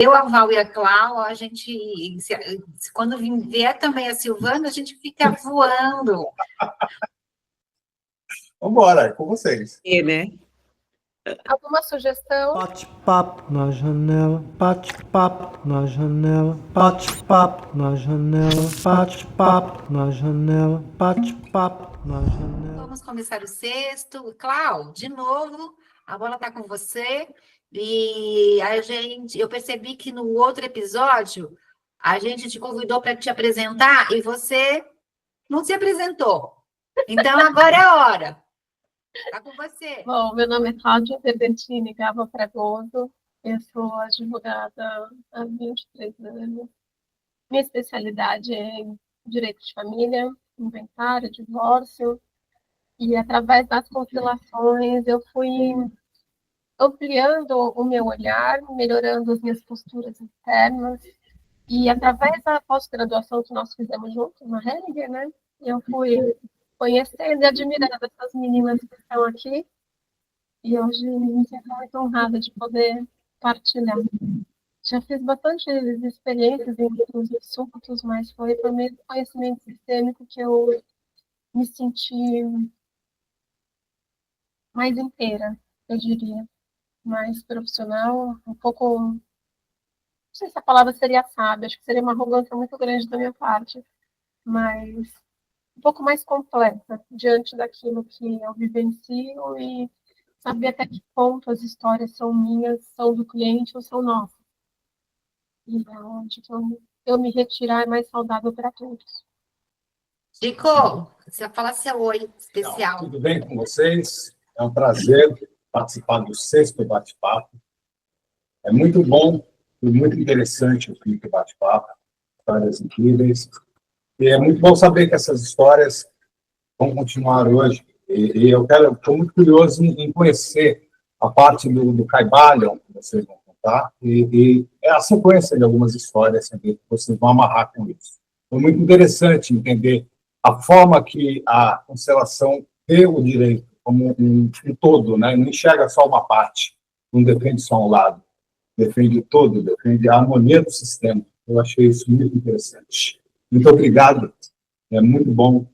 Eu, a Val e a Clau, a gente, quando vier também a Silvana, a gente fica voando. Vamos embora, é com vocês. Né? Alguma sugestão? Bate-papo na janela, bate-papo na janela, bate-papo na janela, bate-papo na janela, bate-papo na janela. Vamos começar o sexto. Clau, de novo, a bola está com você. E eu percebi que no outro episódio, a gente te convidou para te apresentar e você não se apresentou. Então, agora é a hora. Está com você. Bom, meu nome é Cláudia Verdentini Gava Fragoso, eu sou advogada há 23 anos. Minha especialidade é direito de família, inventário, divórcio, e através das constelações eu fui ampliando o meu olhar, melhorando as minhas posturas internas, e através da pós-graduação que nós fizemos juntos na Hellinger, né, eu fui conhecendo e admirando essas meninas que estão aqui, e hoje me sinto muito honrada de poder partilhar. Já fiz bastante experiências em outros assuntos, mas foi por meio do conhecimento sistêmico que eu me senti mais inteira, eu diria, mais profissional, um pouco, não sei se a palavra seria sábia, acho que seria uma arrogância muito grande da minha parte, mas um pouco mais completa diante daquilo que eu vivencio e saber até que ponto as histórias são minhas, são do cliente ou são nossas. E onde que eu me retirar é mais saudável para todos. Chico, você vai falar seu oi especial. Tudo bem com vocês? É um prazer participar do sexto bate-papo. É muito bom e muito interessante o quinto bate-papo. Histórias incríveis. E é muito bom saber que essas histórias vão continuar hoje. E eu estou muito curioso em conhecer a parte do Caibalion que vocês vão contar. E é a sequência de algumas histórias que vocês vão amarrar com isso. Foi muito interessante entender a forma que a constelação vê o direito como um todo, né? Não enxerga só uma parte, não defende só um lado, defende o todo, defende a harmonia do sistema. Eu achei isso muito interessante. Muito obrigado, é muito bom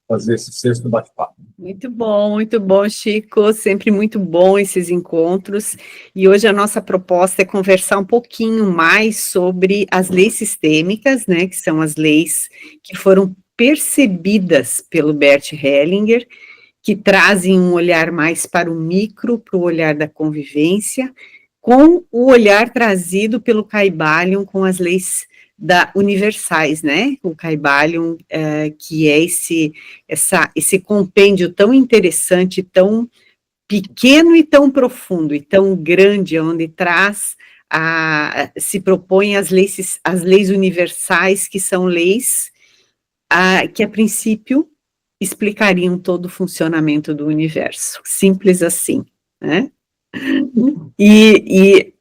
fazer esse sexto bate-papo. Muito bom, Chico, sempre muito bom esses encontros, e hoje a nossa proposta é conversar um pouquinho mais sobre as leis sistêmicas, né, que são as leis que foram percebidas pelo Bert Hellinger, que trazem um olhar mais para o micro, para o olhar da convivência, com o olhar trazido pelo Caibalion com as leis universais, né? O Caibalion, que é esse compêndio tão interessante, tão pequeno e tão profundo, e tão grande, onde se propõem as leis universais, que são leis que, a princípio, explicariam todo o funcionamento do universo, simples assim, né? E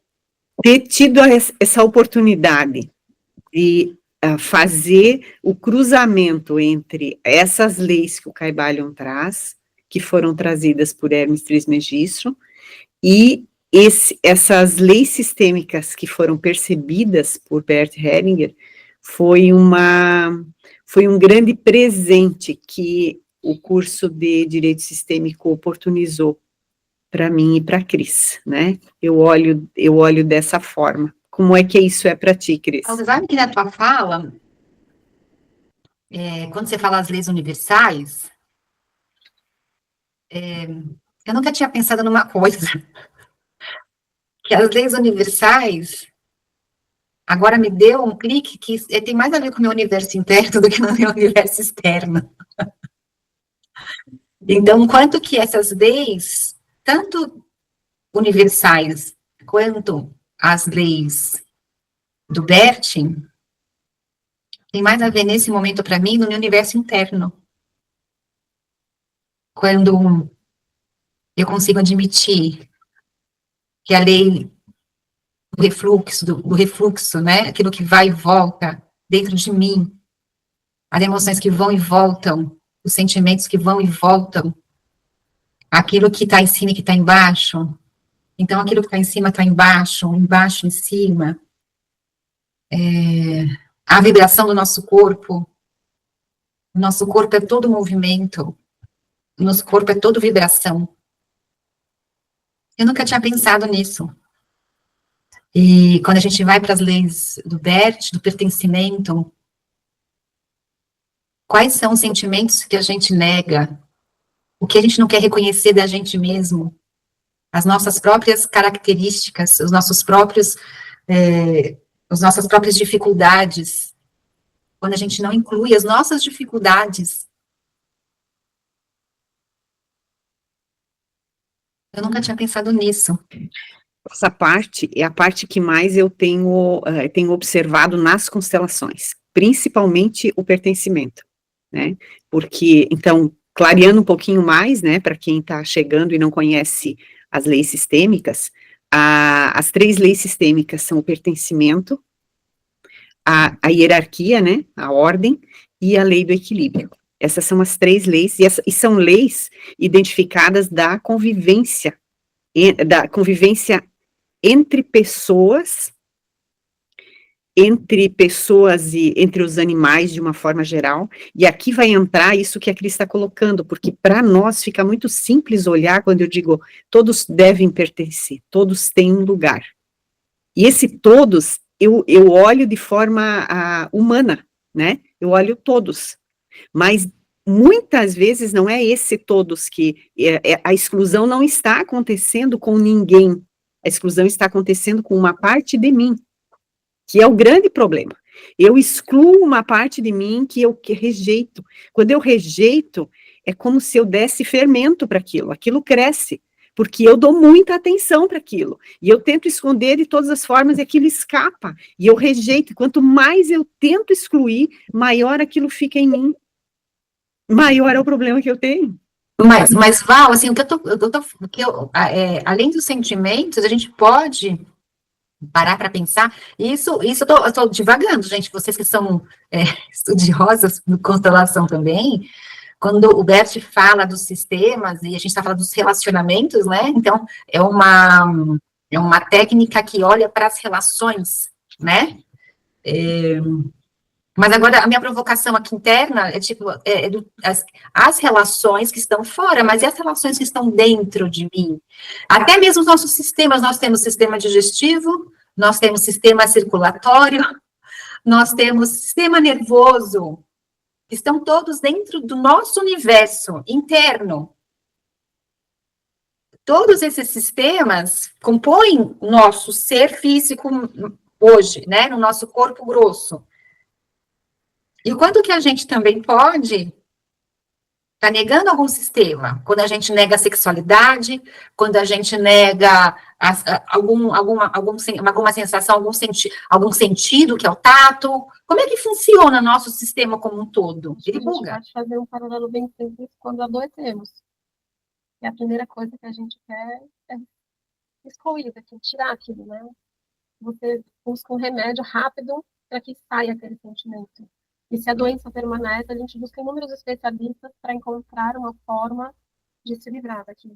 ter tido essa oportunidade de fazer o cruzamento entre essas leis que o Caibalion traz, que foram trazidas por Hermes Trismegisto, e essas leis sistêmicas que foram percebidas por Bert Hellinger, foi um grande presente que o curso de Direito Sistêmico oportunizou para mim e para a Cris, né? Eu olho dessa forma. Como é que isso é para ti, Cris? Você sabe que na tua fala, quando você fala as leis universais, eu nunca tinha pensado numa coisa, que as leis universais, agora me deu um clique que tem mais a ver com o meu universo interno do que no meu universo externo. Então, quanto que essas leis, tanto universais quanto as leis do Bert, tem mais a ver nesse momento para mim no meu universo interno. Quando eu consigo admitir que a lei do refluxo, né, aquilo que vai e volta dentro de mim, as emoções que vão e voltam, os sentimentos que vão e voltam, aquilo que está em cima e que está embaixo. Então, aquilo que está em cima está embaixo em cima. a vibração do nosso corpo. O nosso corpo é todo movimento, o nosso corpo é todo vibração. Eu nunca tinha pensado nisso. E quando a gente vai para as leis do Bert, do pertencimento, quais são os sentimentos que a gente nega? O que a gente não quer reconhecer da gente mesmo? As nossas próprias características, os nossos próprios, as nossas próprias dificuldades. Quando a gente não inclui as nossas dificuldades. Eu nunca tinha pensado nisso. Essa parte é a parte que mais eu tenho observado nas constelações, principalmente o pertencimento, né? Porque, então, clareando um pouquinho mais, né, para quem está chegando e não conhece as leis sistêmicas, as 3 leis sistêmicas são o pertencimento, a hierarquia, né, a ordem, e a lei do equilíbrio. Essas são as 3 leis, e são leis identificadas da convivência entre pessoas e entre os animais de uma forma geral, e aqui vai entrar isso que a Cris está colocando, porque para nós fica muito simples olhar quando eu digo todos devem pertencer, todos têm um lugar. E esse todos, eu olho de forma humana, né? Eu olho todos, mas muitas vezes não é esse todos que, a exclusão não está acontecendo com ninguém, a exclusão está acontecendo com uma parte de mim, que é o grande problema. Eu excluo uma parte de mim que eu rejeito. Quando eu rejeito, é como se eu desse fermento para aquilo, aquilo cresce, porque eu dou muita atenção para aquilo, e eu tento esconder de todas as formas, e aquilo escapa, e eu rejeito. Quanto mais eu tento excluir, maior aquilo fica em mim, maior é o problema que eu tenho. Mas Val, assim, além dos sentimentos, a gente pode parar para pensar, isso eu tô divagando, gente, vocês que são estudiosas de constelação também, quando o Bert fala dos sistemas, e a gente está falando dos relacionamentos, né, então é uma técnica que olha para as relações, né, mas agora a minha provocação aqui interna é tipo, as relações que estão fora, mas e as relações que estão dentro de mim? Até mesmo os nossos sistemas, nós temos sistema digestivo, nós temos sistema circulatório, nós temos sistema nervoso, estão todos dentro do nosso universo interno. Todos esses sistemas compõem o nosso ser físico hoje, né, no nosso corpo grosso. E o quanto que a gente também pode estar negando algum sistema, quando a gente nega a sexualidade, quando a gente nega alguma sensação, algum sentido, que é o tato. Como é que funciona o nosso sistema como um todo? Ele buga. A gente pode fazer um paralelo bem simples quando adoecemos. E a primeira coisa que a gente quer é excluir daqui, tirar aquilo, né? Você busca um remédio rápido para que saia aquele sentimento. E se a doença permanece, a gente busca inúmeros especialistas para encontrar uma forma de se livrar daquilo.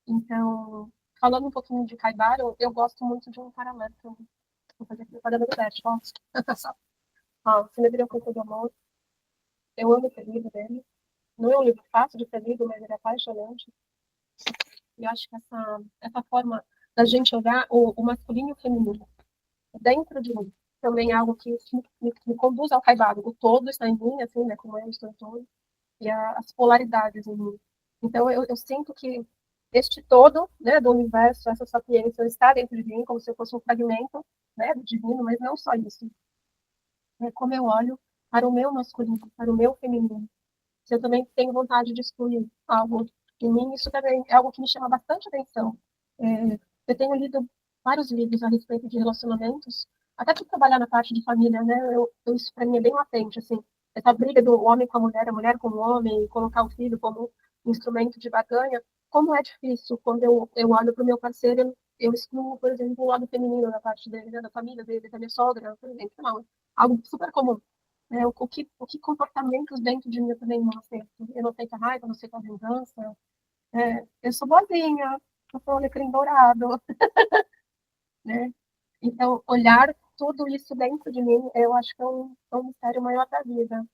Então, falando um pouquinho de Caibara, eu gosto muito de um paralelo. Vou fazer aqui o paralelo do Bert, posso? Se me viram com todo amor. Eu amo esse livro dele. Não é um livro fácil de ser lido, mas ele é apaixonante. E eu acho que essa forma da gente olhar o masculino e o feminino dentro de mim também é algo que me conduz ao Caibara. O todo está em mim, assim, né, como eu estou em todo, e as polaridades em mim. Então, eu sinto que este todo, né, do universo, essa sapiência está dentro de mim, como se eu fosse um fragmento, né, do divino, mas não só isso. É como eu olho para o meu masculino, para o meu feminino. Se eu também tenho vontade de excluir algo em mim, isso também é algo que me chama bastante atenção. Eu tenho lido vários livros a respeito de relacionamentos, até por trabalhar na parte de família, né? Isso para mim é bem latente, assim, essa briga do homem com a mulher com o homem, colocar o filho como instrumento de barganha. Como é difícil quando eu olho para o meu parceiro, eu excluo, por exemplo, o lado feminino da parte dele, né? Da família dele, da minha sogra, por exemplo, não, algo super comum. O que comportamentos dentro de mim eu também não aceito. Eu não aceito a raiva, eu não aceito a vingança. Eu sou boazinha, eu sou um alecrim dourado. Né? Então, olhar tudo isso dentro de mim, eu acho que é um mistério maior da vida.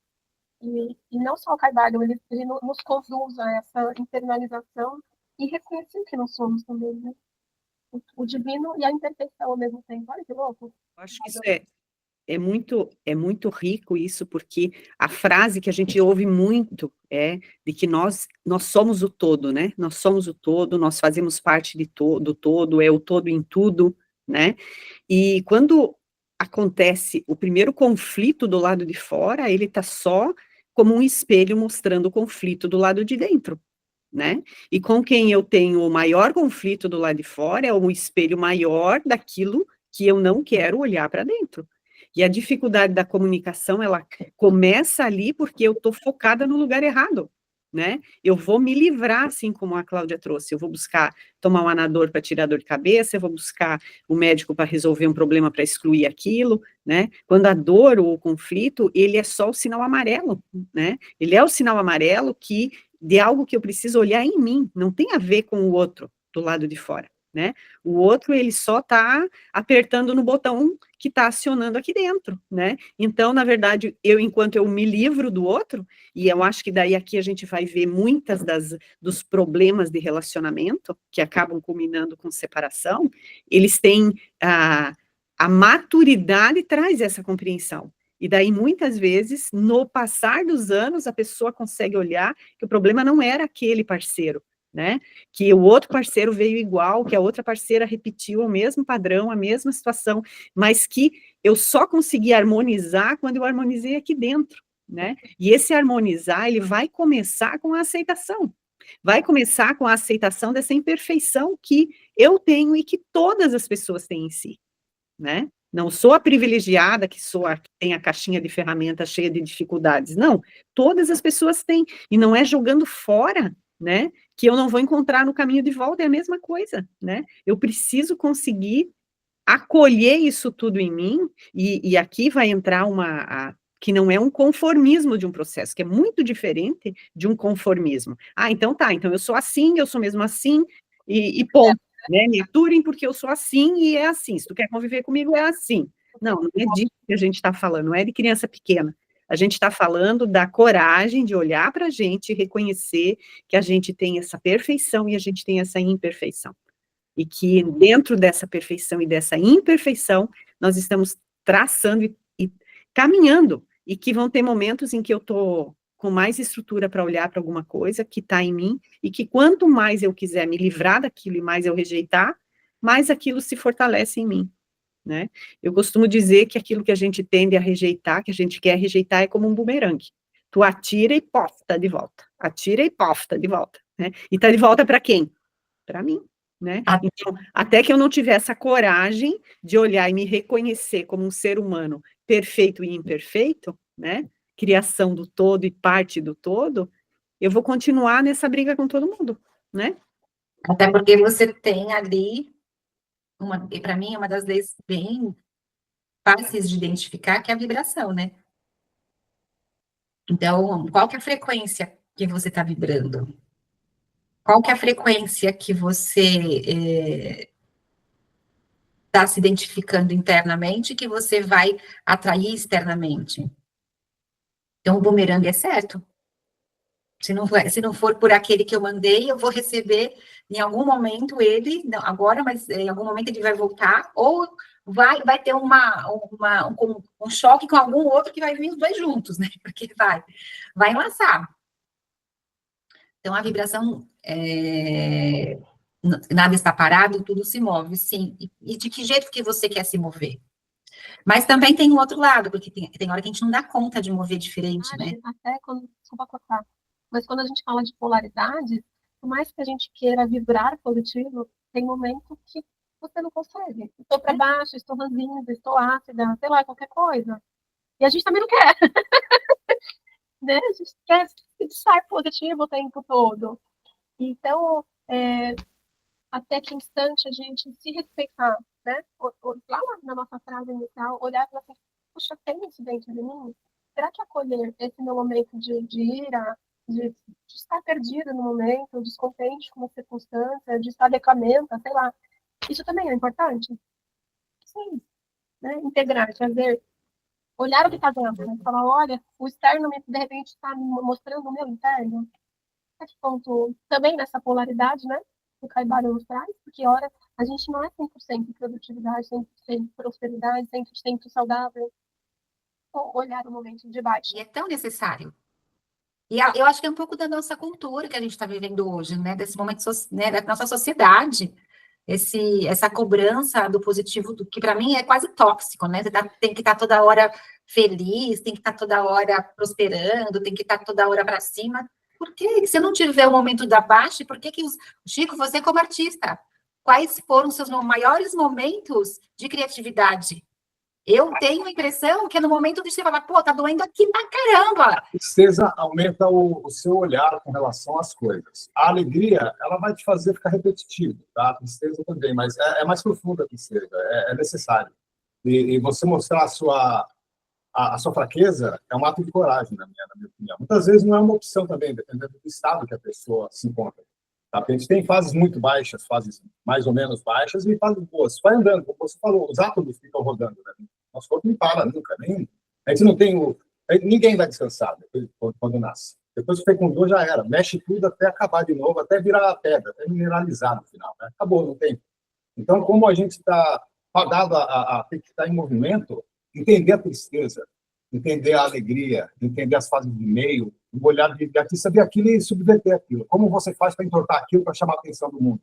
E não só o Kaivalho, ele nos conduz a essa internalização e reconhecer que nós somos também, né? O divino e a imperfeição ao mesmo tempo. Olha que louco. Eu acho que isso é muito rico isso, porque a frase que a gente ouve muito é de que nós somos o todo, né? Nós somos o todo, nós fazemos parte do todo, é o todo em tudo, né? E quando acontece o primeiro conflito do lado de fora, ele está só como um espelho mostrando o conflito do lado de dentro, né? E com quem eu tenho o maior conflito do lado de fora é um espelho maior daquilo que eu não quero olhar para dentro. E a dificuldade da comunicação, ela começa ali porque eu estou focada no lugar errado, né? Eu vou me livrar, assim como a Cláudia trouxe, eu vou buscar tomar um anador para tirar dor de cabeça, eu vou buscar o médico para resolver um problema para excluir aquilo, né? Quando a dor ou o conflito, ele é só o sinal amarelo, né? Ele é o sinal amarelo de algo que eu preciso olhar em mim, não tem a ver com o outro do lado de fora, né? O outro, ele só está apertando no botão que está acionando aqui dentro, né? Então, na verdade, enquanto eu me livro do outro, e eu acho que daí aqui a gente vai ver muitas dos problemas de relacionamento, que acabam culminando com separação, eles têm a maturidade traz essa compreensão. E daí, muitas vezes, no passar dos anos, a pessoa consegue olhar que o problema não era aquele parceiro, né? Que o outro parceiro veio igual, que a outra parceira repetiu o mesmo padrão, a mesma situação, mas que eu só consegui harmonizar quando eu harmonizei aqui dentro, né? E esse harmonizar, ele vai começar com a aceitação. Vai começar com a aceitação dessa imperfeição que eu tenho e que todas as pessoas têm em si, né? Não sou a privilegiada que tem a caixinha de ferramentas cheia de dificuldades. Não, todas as pessoas têm. E não é jogando fora, né, que eu não vou encontrar no caminho de volta, é a mesma coisa, né? Eu preciso conseguir acolher isso tudo em mim, e aqui vai entrar que não é um conformismo de um processo, que é muito diferente de um conformismo. Ah, então tá, então eu sou assim, eu sou mesmo assim, e ponto. Né, me aturem porque eu sou assim e é assim, se tu quer conviver comigo é assim. Não, não é disso que a gente está falando, não é de criança pequena. A gente está falando da coragem de olhar para a gente e reconhecer que a gente tem essa perfeição e a gente tem essa imperfeição. E que dentro dessa perfeição e dessa imperfeição, nós estamos traçando e caminhando, e que vão ter momentos em que eu estou com mais estrutura para olhar para alguma coisa que está em mim, e que quanto mais eu quiser me livrar daquilo e mais eu rejeitar, mais aquilo se fortalece em mim, né? Eu costumo dizer que aquilo que a gente tende a rejeitar, que a gente quer rejeitar, é como um bumerangue. Tu atira e pof, tá de volta. Atira e pof, tá de volta, né? E tá de volta para quem? Para mim, né? Então, até que eu não tiver essa coragem de olhar e me reconhecer como um ser humano perfeito e imperfeito, né? Criação do todo e parte do todo, eu vou continuar nessa briga com todo mundo, né? Até porque você tem ali, e para mim, uma das leis bem fáceis de identificar, que é a vibração, né? Então, qual que é a frequência que você está vibrando? Qual que é a frequência que você está se identificando internamente que você vai atrair externamente? Então, o bumerangue é certo. Se não for por aquele que eu mandei, eu vou receber em algum momento ele, não agora, mas em algum momento ele vai voltar, ou vai ter um choque com algum outro que vai vir os dois juntos, né? Porque vai enlaçar. Então, a vibração, nada está parado, tudo se move, sim. E de que jeito que você quer se mover? Mas também tem um outro lado, porque tem hora que a gente não dá conta de mover diferente, né? Até quando, desculpa cortar, mas quando a gente fala de polaridade, por mais que a gente queira vibrar positivo, tem momento que você não consegue. Estou para baixo, estou ranzinza, estou ácida, sei lá, qualquer coisa. E a gente também não quer. Né? A gente quer estar positivo o tempo todo. Então, até que instante a gente se respeitar, né? Lá na nossa frase inicial, olhar e falar assim, puxa, tem isso dentro de mim? Será que acolher esse meu momento de ira, de estar perdida no momento, descontente com uma circunstância, de estar declamenta, sei lá, isso também é importante? Sim. né? Integrar, trazer, olhar o que está dentro, né? Falar, olha, o externo de repente está me mostrando o meu interno. A que ponto, também nessa polaridade, né? Que o Caibara nos traz, porque, ora, a gente não é 100% produtividade, 100% prosperidade, 100% saudável. Então, olhar o momento de baixo. E é tão necessário. E eu acho que é um pouco da nossa cultura que a gente está vivendo hoje, né? Desse momento, né? Da nossa sociedade. Essa cobrança do positivo, que para mim é quase tóxico, né? Você tem que estar toda hora feliz, tem que estar toda hora prosperando, tem que estar toda hora para cima. Por que se eu não tiver o momento da baixa, por que Chico, você como artista, quais foram os seus maiores momentos de criatividade? Eu tenho a impressão que é no momento de você falar, pô, tá doendo aqui pra caramba. A tristeza aumenta o seu olhar com relação às coisas. A alegria, ela vai te fazer ficar repetitivo, tá? A tristeza também, mas é mais profunda a tristeza, é necessário. E você mostrar a sua fraqueza é um ato de coragem, na minha opinião. Muitas vezes não é uma opção também, dependendo do estado que a pessoa se encontra. Tá? Porque a gente tem fases muito baixas, fases mais ou menos baixas e fases boas. Vai andando, como você falou, os átomos ficam rodando. Né? Nosso corpo não para nunca. A gente não tem ninguém vai descansar depois, quando nasce. Depois que fecundou, já era. Mexe tudo até acabar de novo, até virar pedra, até mineralizar no final. Né? Acabou, não tem. Então, como a gente está fadado a ter que estar em movimento, entender a tristeza, entender a alegria, entender as fases de meio, o olhar de artista, ver aquilo e subverter aquilo. Como você faz para entortar aquilo para chamar a atenção do mundo?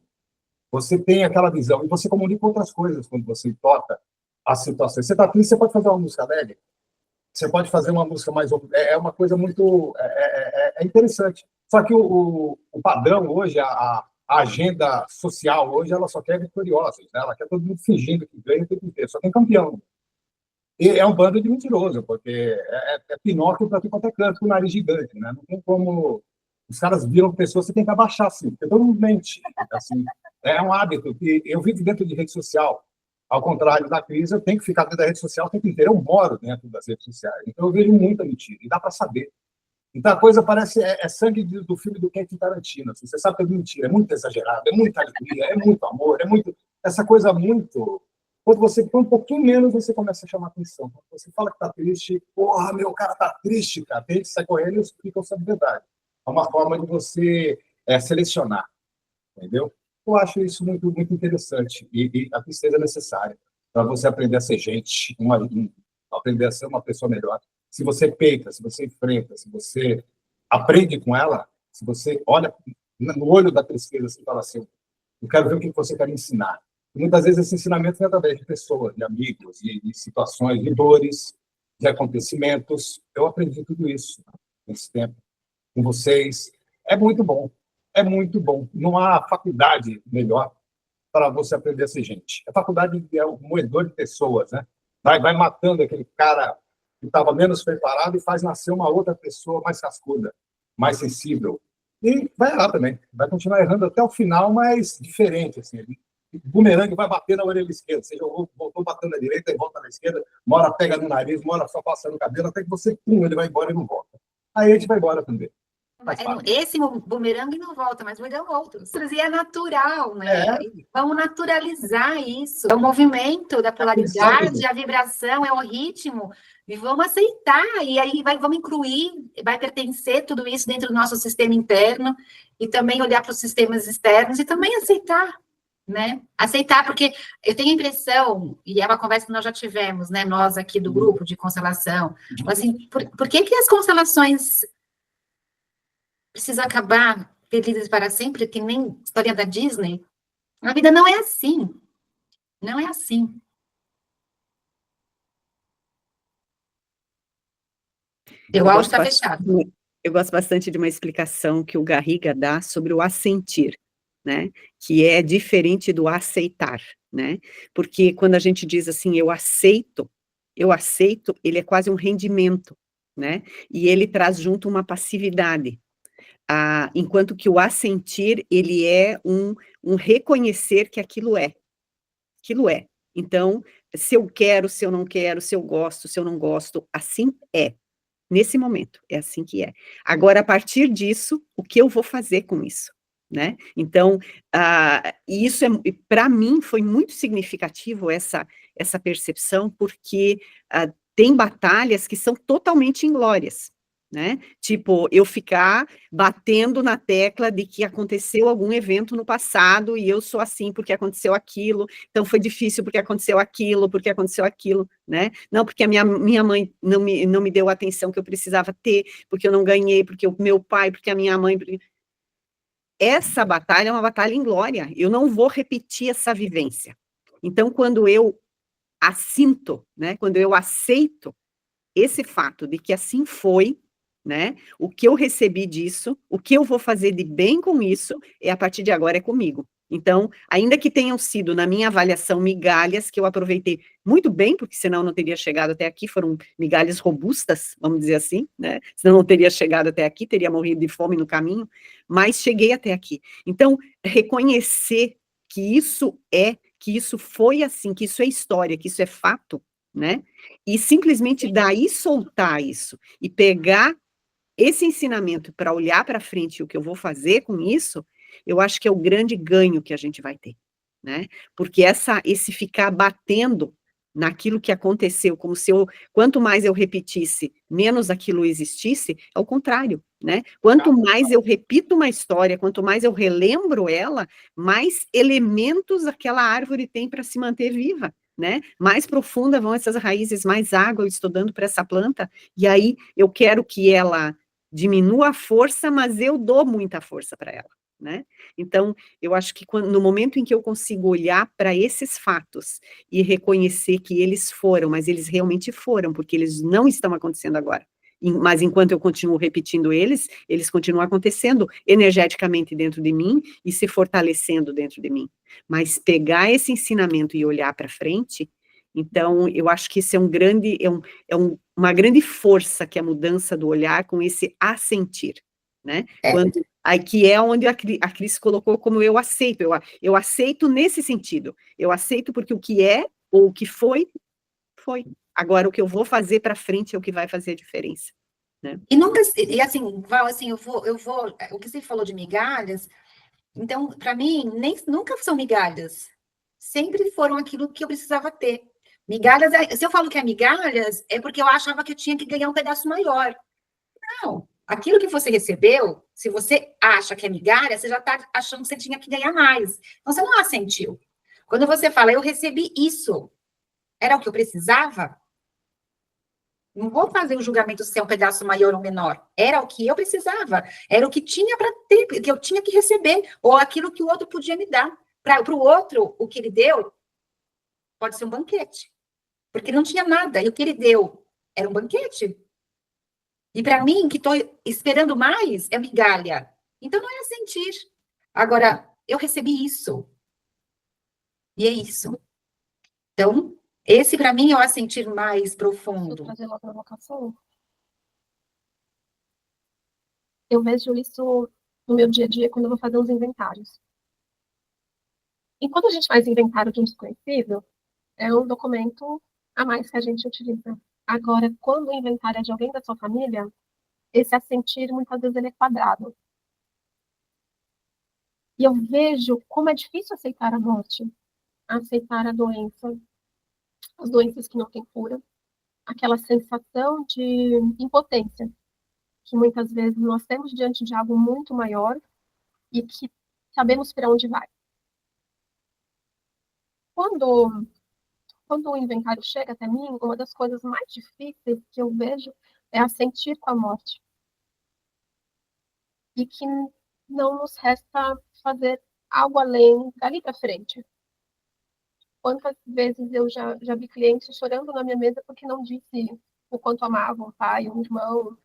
Você tem aquela visão e você comunica outras coisas quando você entorta as situações. Você está triste, você pode fazer uma música alegre, você pode fazer uma música mais... É uma coisa muito... É interessante. Só que o padrão hoje, a agenda social hoje, ela só quer vitoriosos, né? Ela quer todo mundo fingindo que ganha o tempo inteiro, só tem campeão. E é um bando de mentiroso, porque é Pinóquio para tudo quanto é canto, com o nariz gigante, né? Não tem como... Os caras viram pessoas, você tem que abaixar, assim, porque todo mundo mente. Assim, é um hábito que eu vivo dentro de rede social. Ao contrário da crise, eu tenho que ficar dentro da rede social o tempo inteiro. Eu moro dentro das redes sociais. Então, eu vejo muita mentira. E dá para saber. Então, a coisa parece... É sangue do filme do Quentin Tarantino. Assim, você sabe que é mentira. É muito exagerado. É muita alegria. É muito amor. É muito... Essa coisa muito... Quando você põe um pouquinho menos, você começa a chamar atenção. Quando você fala que tá triste, porra, meu, cara tá triste, cara. Tem gente que sai correndo e explicam sobre verdade. É uma forma de você selecionar. Entendeu? Eu acho isso muito, muito interessante. E a tristeza é necessária para você aprender a ser gente, aprender a ser uma pessoa melhor. Se você peita, se você enfrenta, se você aprende com ela, se você olha no olho da tristeza e fala assim, eu quero ver o que você quer me ensinar. E muitas vezes esse ensinamento vem através de pessoas, de amigos, de situações, de dores, de acontecimentos. Eu aprendi tudo isso nesse tempo com vocês. É muito bom. É muito bom. Não há faculdade melhor para você aprender a ser gente. A faculdade é um moedor de pessoas, né? Vai matando aquele cara que estava menos preparado e faz nascer uma outra pessoa mais cascuda, mais sensível. E vai errar também. Vai continuar errando até o final, mas diferente. Assim. O bumerangue vai bater na orelha esquerda. Você voltou batendo na direita e volta na esquerda. Uma hora pega no nariz, uma hora só passa no cabelo, até que você, ele vai embora e não volta. Aí a gente vai embora também. Esse bumerangue não volta, mas virão outros. E é natural, né? Vamos naturalizar isso. É o movimento da polaridade, a vibração, é o ritmo. E vamos aceitar. E aí vamos incluir, vai pertencer tudo isso dentro do nosso sistema interno e também olhar para os sistemas externos e também aceitar, né? Aceitar, porque eu tenho a impressão, e é uma conversa que nós já tivemos, né? Nós aqui do grupo de constelação, assim, por que as constelações precisam acabar felizes para sempre, que nem história da Disney? A vida não é assim. Não é assim. O áudio está fechado. Eu gosto bastante de uma explicação que o Garriga dá sobre o assentir, né? Que é diferente do aceitar, né? Porque quando a gente diz assim, eu aceito, ele é quase um rendimento, né? E ele traz junto uma passividade. Enquanto que o assentir, ele é um reconhecer que aquilo é. Então, se eu quero, se eu não quero, se eu gosto, se eu não gosto, assim é. Nesse momento, é assim que é. Agora, a partir disso, o que eu vou fazer com isso? Né? Então, isso para mim foi muito significativo essa essa percepção, porque tem batalhas que são totalmente inglórias, né? Tipo, eu ficar batendo na tecla de que aconteceu algum evento no passado e eu sou assim porque aconteceu aquilo, então foi difícil porque aconteceu aquilo, né? Não, porque a minha mãe não me deu a atenção que eu precisava ter, porque eu não ganhei, porque o meu pai, porque a minha mãe... Essa batalha é uma batalha inglória, eu não vou repetir essa vivência. Então, quando eu assinto, né, quando eu aceito esse fato de que assim foi, né, o que eu recebi disso, o que eu vou fazer de bem com isso, a partir de agora é comigo. Então, ainda que tenham sido, na minha avaliação, migalhas que eu aproveitei muito bem, porque senão eu não teria chegado até aqui, foram migalhas robustas, vamos dizer assim, né, senão eu não teria chegado até aqui, teria morrido de fome no caminho, mas cheguei até aqui. Então, reconhecer que isso foi assim, que isso é história, que isso é fato, né, e simplesmente daí soltar isso, e pegar esse ensinamento para olhar para frente e o que eu vou fazer com isso, eu acho que é o grande ganho que a gente vai ter, né? Porque esse ficar batendo naquilo que aconteceu, como se quanto mais eu repetisse, menos aquilo existisse, é o contrário, né? Quanto mais eu repito uma história, quanto mais eu relembro ela, mais elementos aquela árvore tem para se manter viva, né? Mais profunda vão essas raízes, mais água eu estou dando para essa planta, e aí eu quero que ela diminua a força, mas eu dou muita força para ela, né? Então, eu acho que no momento em que eu consigo olhar para esses fatos e reconhecer que eles foram, mas eles realmente foram, porque eles não estão acontecendo agora, mas enquanto eu continuo repetindo eles continuam acontecendo energeticamente dentro de mim e se fortalecendo dentro de mim. Mas pegar esse ensinamento e olhar para frente, então, eu acho que isso uma grande força que é a mudança do olhar com esse assentir, né? Que é onde a Cris colocou como eu aceito, eu aceito nesse sentido, eu aceito porque o que é, ou o que foi, foi. Agora, o que eu vou fazer para frente é o que vai fazer a diferença, né? E assim, Val, assim, o que você falou de migalhas, então, para mim, nunca são migalhas, sempre foram aquilo que eu precisava ter. Migalhas, se eu falo que é migalhas, é porque eu achava que eu tinha que ganhar um pedaço maior. Não, aquilo que você recebeu, se você acha que é migalha, você já está achando que você tinha que ganhar mais. Então, você não assentiu. Quando você fala, eu recebi isso, era o que eu precisava? Não vou fazer o julgamento se é um pedaço maior ou menor. Era o que eu precisava, era o que tinha para ter, que eu tinha que receber, ou aquilo que o outro podia me dar. Para o outro, o que ele deu pode ser um banquete, porque não tinha nada, e o que ele deu era um banquete. E para mim, que estou esperando mais, é migalha. Então, não é sentir. Agora, eu recebi isso. E é isso. Então, esse para mim é o sentir mais profundo. Posso fazer uma provocação? Eu vejo isso no meu dia a dia quando eu vou fazer uns inventários. E quando a gente faz inventário de um desconhecido, é um documento a mais que a gente utiliza. Agora, quando o inventário é de alguém da sua família, esse assentir, muitas vezes, ele é quadrado. E eu vejo como é difícil aceitar a morte, aceitar a doença, as doenças que não têm cura, aquela sensação de impotência, que muitas vezes nós temos diante de algo muito maior e que sabemos para onde vai. Quando o inventário chega até mim, uma das coisas mais difíceis que eu vejo é assentir com a morte. E que não nos resta fazer algo além dali para frente. Quantas vezes eu já vi clientes chorando na minha mesa porque não disse o quanto amavam o pai, o irmão,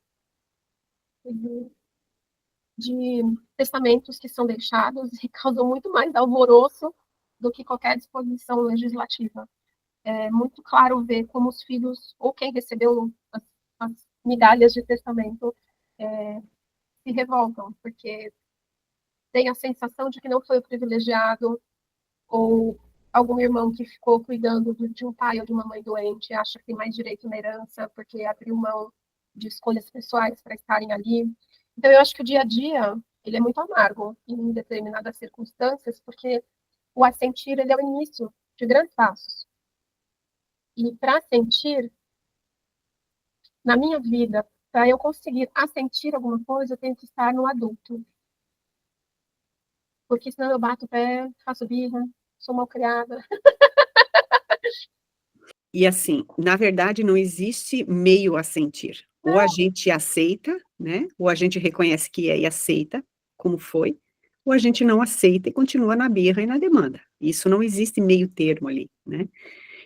de testamentos que são deixados e causam muito mais alvoroço do que qualquer disposição legislativa. É muito claro ver como os filhos, ou quem recebeu as migalhas de testamento, se revoltam, porque tem a sensação de que não foi o privilegiado, ou algum irmão que ficou cuidando de um pai ou de uma mãe doente, acha que tem mais direito na herança, porque abriu mão de escolhas pessoais para estarem ali. Então, eu acho que o dia a dia, ele é muito amargo em determinadas circunstâncias, porque o assentir, ele é o início de grandes passos. E para sentir, na minha vida, para eu conseguir assentir alguma coisa, eu tenho que estar no adulto. Porque senão eu bato o pé, faço birra, sou mal criada. E assim, na verdade, não existe meio a sentir. Ou a gente aceita, né? Ou a gente reconhece que é e aceita, como foi, ou a gente não aceita e continua na birra e na demanda. Isso não existe meio termo ali, né?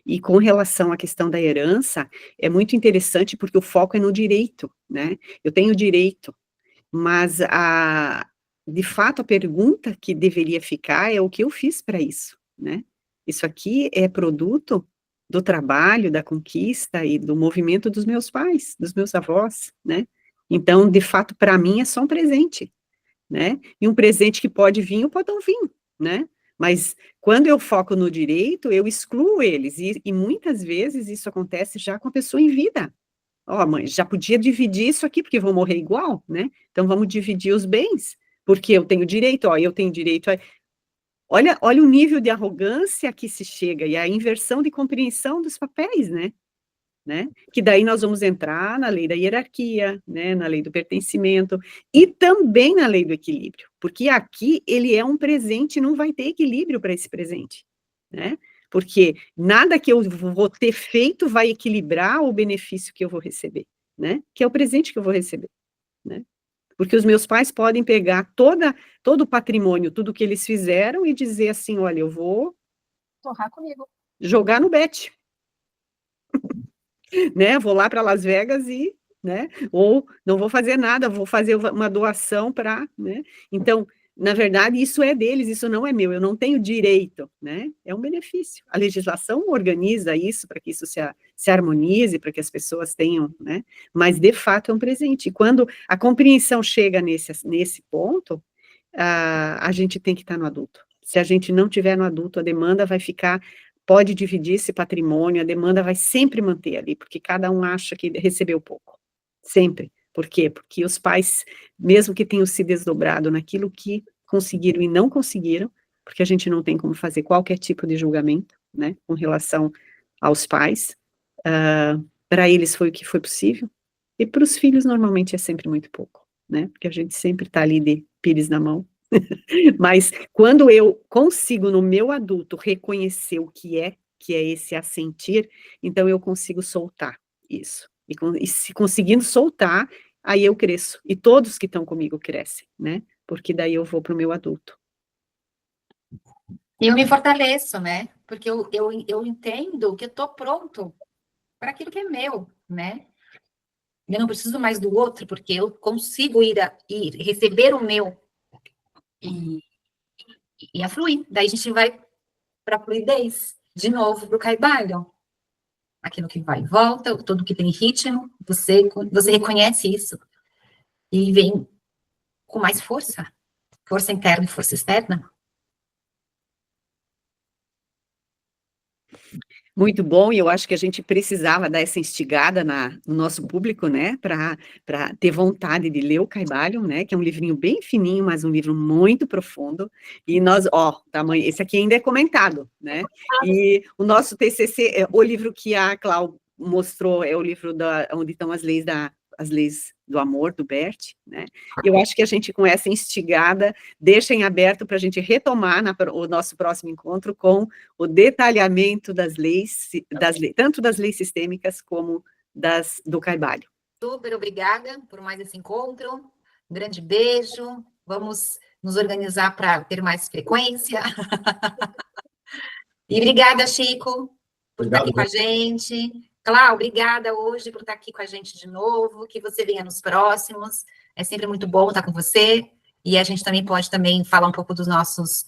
E com relação à questão da herança, é muito interessante porque o foco é no direito, né? Eu tenho direito, mas de fato a pergunta que deveria ficar é o que eu fiz para isso, né? Isso aqui é produto do trabalho, da conquista e do movimento dos meus pais, dos meus avós, né? Então, de fato, para mim é só um presente, né? E um presente que pode vir ou pode não vir, né? Mas quando eu foco no direito, eu excluo eles, e muitas vezes isso acontece já com a pessoa em vida. Ó, mãe, já podia dividir isso aqui, porque vão morrer igual, né? Então vamos dividir os bens, porque eu tenho direito, ó, eu tenho direito a... Olha o nível de arrogância que se chega, e a inversão de compreensão dos papéis, né? Que daí nós vamos entrar na lei da hierarquia, né, na lei do pertencimento, e também na lei do equilíbrio, porque aqui ele é um presente, não vai ter equilíbrio para esse presente, né? Porque nada que eu vou ter feito vai equilibrar o benefício que eu vou receber, né? Que é o presente que eu vou receber, né? Porque os meus pais podem pegar todo o patrimônio, tudo que eles fizeram e dizer assim, olha, eu vou Torrar comigo. jogar no bet, né? Vou lá para Las Vegas e, né? Ou não vou fazer nada, vou fazer uma doação para, né? Então, na verdade, isso é deles, isso não é meu, eu não tenho direito, né? É um benefício. A legislação organiza isso para que isso se harmonize, para que as pessoas tenham, né? Mas, de fato, é um presente. E quando a compreensão chega nesse ponto, a gente tem que estar no adulto. Se a gente não tiver no adulto, a demanda vai ficar, pode dividir esse patrimônio, a demanda vai sempre manter ali, porque cada um acha que recebeu pouco. Sempre. Por quê? Porque os pais, mesmo que tenham se desdobrado naquilo que conseguiram e não conseguiram, porque a gente não tem como fazer qualquer tipo de julgamento, né, com relação aos pais, para eles foi o que foi possível, e para os filhos normalmente é sempre muito pouco, né, porque a gente sempre está ali de pires na mão. Mas quando eu consigo no meu adulto reconhecer o que é esse assentir, então eu consigo soltar isso. E se conseguindo soltar, aí eu cresço. E todos que estão comigo crescem, né? Porque daí eu vou para o meu adulto. Eu me fortaleço, né? Porque eu entendo que eu estou pronto para aquilo que é meu, né? Eu não preciso mais do outro, porque eu consigo ir receber o meu e a fluir. Daí a gente vai para a fluidez, de novo para o Kaibalho. Aquilo que vai e volta, tudo que tem ritmo, você reconhece isso e vem com mais força, força interna e força externa. Muito bom, e eu acho que a gente precisava dar essa instigada no nosso público, né, para ter vontade de ler o Kaibalho, né, que é um livrinho bem fininho, mas um livro muito profundo, e nós, tamanho, esse aqui ainda é comentado, né, e o nosso TCC, o livro que a Clau mostrou, é o livro onde estão as leis do amor, do Bert, né, eu acho que a gente, com essa instigada, deixa em aberto para a gente retomar o nosso próximo encontro com o detalhamento das leis, tanto das leis sistêmicas como do Kaibalho. Super obrigada por mais esse encontro, um grande beijo, vamos nos organizar para ter mais frequência. E obrigada, Chico, por estar aqui com a gente. Cláudia, obrigada hoje por estar aqui com a gente de novo, que você venha nos próximos, é sempre muito bom estar com você, e a gente também pode falar um pouco dos nossos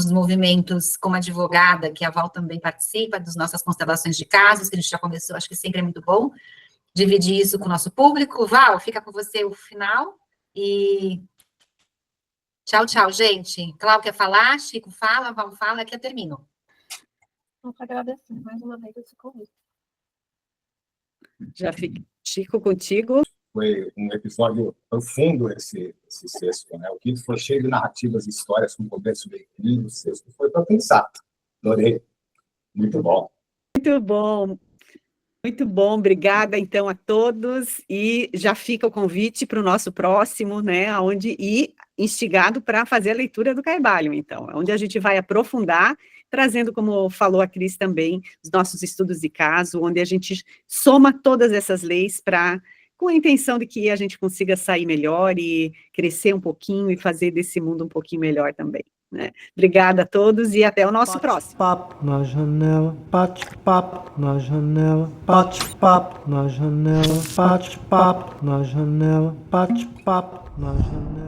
movimentos como advogada, que a Val também participa, das nossas constelações de casos, que a gente já começou, acho que sempre é muito bom dividir isso com o nosso público. Val, fica com você o final, e tchau, tchau, gente. Cláudia quer falar? Chico fala, Val fala, que eu termino. Vou agradecer mais uma vez esse convite. Já fica, Chico, contigo. Foi um episódio profundo esse sexto, né? O quinto foi cheio de narrativas e histórias com começo, meio e fim. O sexto foi para pensar. Adorei. Muito bom. Muito bom. Muito bom, obrigada então a todos, e já fica o convite para o nosso próximo, né, instigado para fazer a leitura do Caibalion, então, onde a gente vai aprofundar, trazendo, como falou a Cris também, os nossos estudos de caso, onde a gente soma todas essas leis com a intenção de que a gente consiga sair melhor e crescer um pouquinho e fazer desse mundo um pouquinho melhor também, né. Obrigada a todos e até o nosso próximo. Bate-papo na janela, bate-papo na janela, bate-papo na janela, bate-papo na janela, bate-papo na janela.